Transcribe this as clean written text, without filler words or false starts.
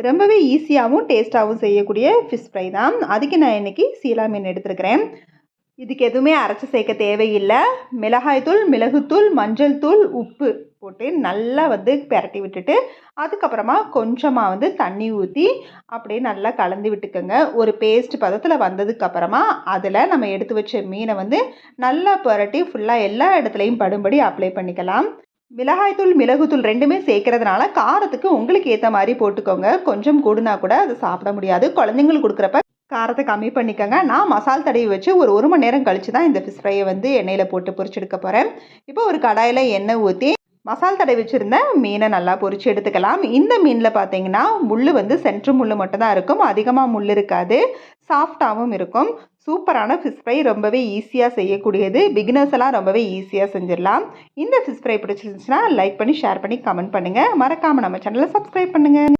ரொம்பவே ஈஸியாகவும் டேஸ்ட்டாகவும் செய்யக்கூடிய ஃபிஷ் ஃப்ரை தான். அதுக்கு நான் இன்றைக்கி சீலா மீன் எடுத்துருக்கிறேன். இதுக்கு எதுவுமே அரைச்சி சேர்க்க தேவையில்லை. மிளகாய்த்தூள், மிளகுத்தூள், மஞ்சள் தூள், உப்பு போட்டு நல்லா பெரட்டி விட்டுட்டு அதுக்கப்புறமா கொஞ்சமாக தண்ணி ஊற்றி அப்படியே நல்லா கலந்து விட்டுக்கோங்க. ஒரு பேஸ்ட் பதத்தில் வந்ததுக்கப்புறமா அதில் நம்ம எடுத்து வச்ச மீனை நல்லா புரட்டி ஃபுல்லாக எல்லா இடத்துலையும் படும்படி அப்ளை பண்ணிக்கலாம். மிளகாய்த்தூள், மிளகுத்தூள் ரெண்டுமே சேர்க்கறதுனால காரத்துக்கு உங்களுக்கு ஏற்ற மாதிரி போட்டுக்கோங்க. கொஞ்சம் கூடுனா கூட அதை சாப்பிட முடியாது. குழந்தைங்களுக்கு கொடுக்குறப்ப காரத்தை கம்மி பண்ணிக்கோங்க. நான் மசால் தடவி வச்சு ஒரு மணி நேரம் கழித்து தான் இந்த ஃபிஷ் ஃப்ரையை எண்ணெயில் போட்டு பொரிச்செடுக்க போகிறேன். இப்போ ஒரு கடாயில் எண்ணெய் ஊற்றி மசால் தடவி வச்சுருந்த மீனை நல்லா பொரிச்சு எடுத்துக்கலாம். இந்த மீனில் பார்த்தீங்கன்னா முள் சென்ட்ரு முள் மட்டும் தான் இருக்கும். அதிகமாக முள் இருக்காது. சாஃப்டாகவும் இருக்கும். சூப்பரான ஃபிஷ் ஃப்ரை, ரொம்பவே ஈஸியாக செய்யக்கூடியது. பிகினர்ஸ் எல்லாம் ரொம்பவே ஈஸியாக செஞ்சிடலாம். இந்த ஃபிஷ் ஃப்ரை பிடிச்சிருந்துச்சுன்னா லைக் பண்ணி, ஷேர் பண்ணி, கமெண்ட் பண்ணுங்கள். மறக்காமல் நம்ம சேனலை சப்ஸ்கிரைப் பண்ணுங்கள்.